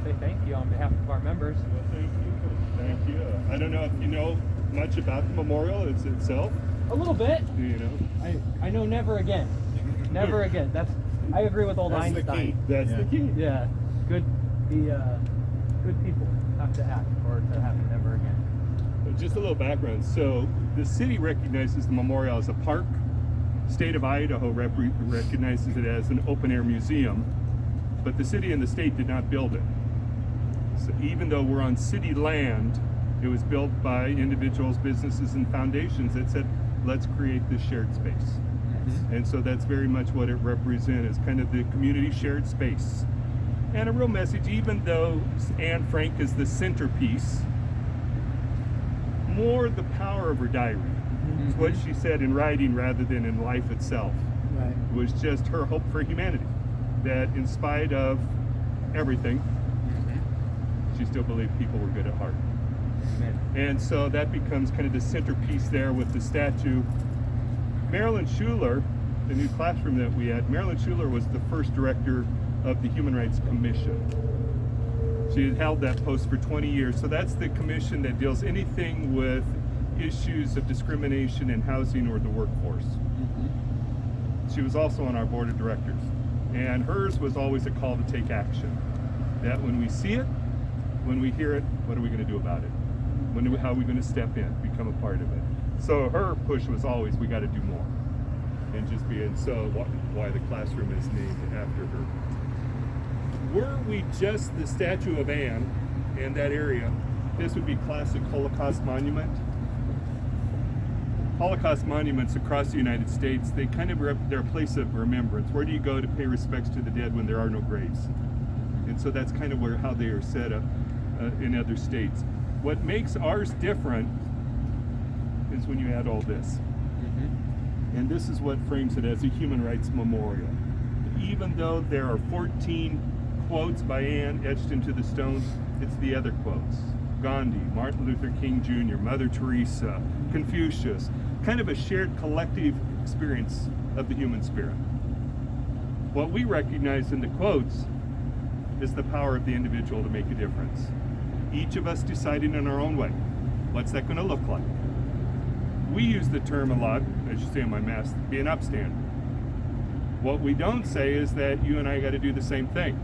say thank you on behalf of our members. Well, thank you. I don't know if you know much about the memorial itself. A little bit. Do you know? I know never again. Never again. I agree with old Einstein. That's the key. Yeah. Good people have to act or to happen never again. But just a little background. So the city recognizes the memorial as a park. State of Idaho recognizes it as an open-air museum, but the city and the state did not build it. So even though we're on city land, it was built by individuals, businesses, and foundations that said, let's create this shared space. Yes. And so that's very much what it represents, is kind of the community shared space. And a real message, even though Anne Frank is the centerpiece, more the power of her diary. Mm-hmm. It's what she said in writing rather than in life itself. Right. It was just her hope for humanity, that in spite of everything, she still believed people were good at heart. Amen. And so that becomes kind of the centerpiece there with the statue. Marilyn Schuler, the new classroom that we had, Marilyn Schuler was the first director of the Human Rights Commission. She had held that post for 20 years. So that's the commission that deals anything with issues of discrimination in housing or the workforce. Mm-hmm. She was also on our board of directors. And hers was always a call to take action. That when we see it, when we hear it, what are we going to do about it? How are we going to step in, become a part of it? So her push was always, we got to do more. And just be, and so why the classroom is named after her. Were we just the statue of Anne in that area, this would be classic Holocaust monument. Holocaust monuments across the United States, they kind of they're a place of remembrance. Where do you go to pay respects to the dead when there are no graves? And so that's kind of how they are set up in other states. What makes ours different is when you add all this. Mm-hmm. And this is what frames it as a human rights memorial. Even though there are 14 quotes by Anne etched into the stone, it's the other quotes. Gandhi, Martin Luther King Jr., Mother Teresa, Confucius, kind of a shared collective experience of the human spirit. What we recognize in the quotes is the power of the individual to make a difference. Each of us deciding in our own way. What's that going to look like? We use the term a lot, as you see on my mask, be an upstander. What we don't say is that you and I got to do the same thing.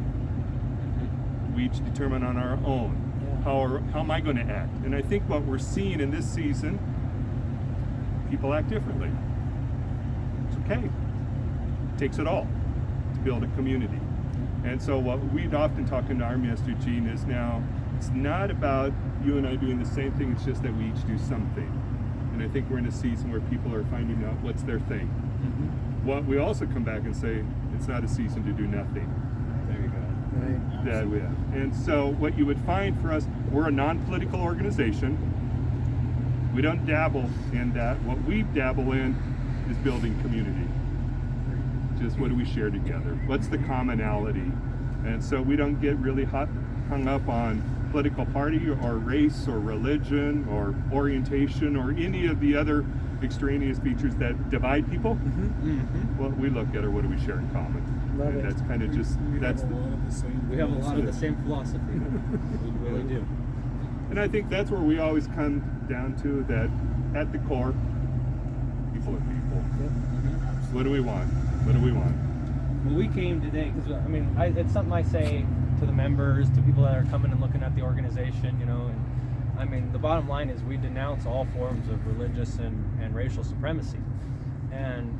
We each determine on our own. How am I going to act? And I think what we're seeing in this season, people act differently. It's okay. It takes it all to build a community. And so what we'd often talk in our ministry, Gene, is now it's not about you and I doing the same thing, it's just that we each do something. And I think we're in a season where people are finding out what's their thing. Mm-hmm. What we also come back and say, it's not a season to do nothing. There you go. Right. That we have. And so what you would find for us, we're a non-political organization. We don't dabble in that. What we dabble in is building community. Just what do we share together? What's the commonality? And so we don't get really hung up on political party or race or religion or orientation or any of the other extraneous features that divide people. Mm-hmm. Mm-hmm. What we look at are what do we share in common. Love and it. that's kind of just that's we have a lot of the same philosophy. We really do. And I think that's where we always come down to that at the core, people are people. Yep. Mm-hmm. What do we want? What do we want? Well, we came today because I mean it's something I say to the members, to people that are coming and looking at the organization, you know, and I mean the bottom line is we denounce all forms of religious and racial supremacy. And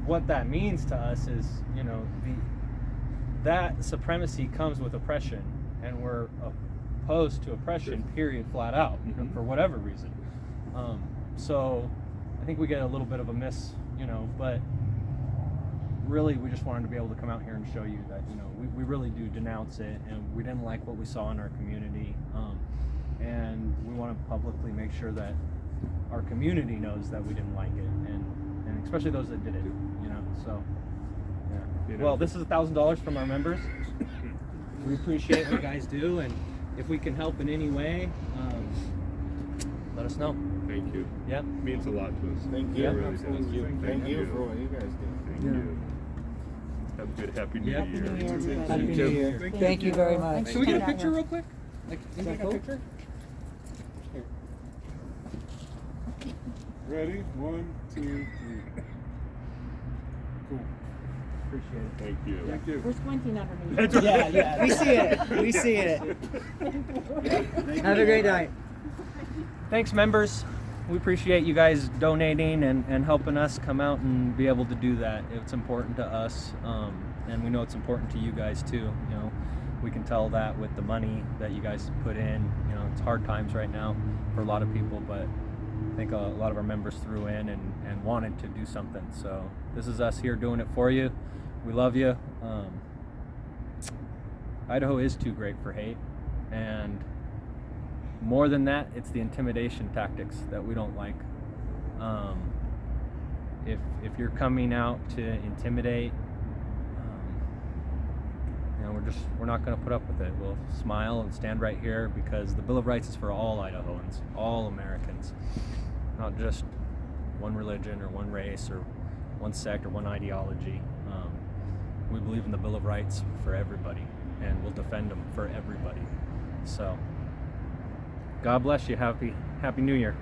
what that means to us is, you know, that supremacy comes with oppression, and we're opposed to oppression, period, flat out, Mm-hmm. for whatever reason. So I think we get a little bit of a miss, you know, but really we just wanted to be able to come out here and show you that, you know, we really do denounce it, and we didn't like what we saw in our community, and we want to publicly make sure that our community knows that we didn't like it, and especially those that did it, you know. So yeah. You know, Well, this is $1,000 from our members. We appreciate what you guys do, and if we can help in any way, let us know. Thank you. Yep. It means a lot to us. Thank you. It really does. Thank you for what you guys do. Thank Yeah. you. Have Have a good Happy New Happy Year. New Year, everybody. Happy New Year. Thank you very much. Can we get a picture real quick? Like, Is that take a cool? picture? Here. Ready? 1, 2, 3. Cool. Appreciate it. Thank you. Thank you. We're squinting underneath. That's right. Yeah, yeah. We see it. We see it. Have a great night. Thanks, members. We appreciate you guys donating and helping us come out and be able to do that. It's important to us, and we know it's important to you guys too. You know, we can tell that with the money that you guys put in. You know, it's hard times right now for a lot of people, but I think a lot of our members threw in and wanted to do something. So this is us here doing it for you. We love you. Idaho is too great for hate, and more than that, it's the intimidation tactics that we don't like. If you're coming out to intimidate, you know, we're not going to put up with it. We'll smile and stand right here because the Bill of Rights is for all Idahoans, all Americans, not just one religion or one race or one sect or one ideology. We believe in the Bill of Rights for everybody, and we'll defend them for everybody. So, God bless you. Happy New Year.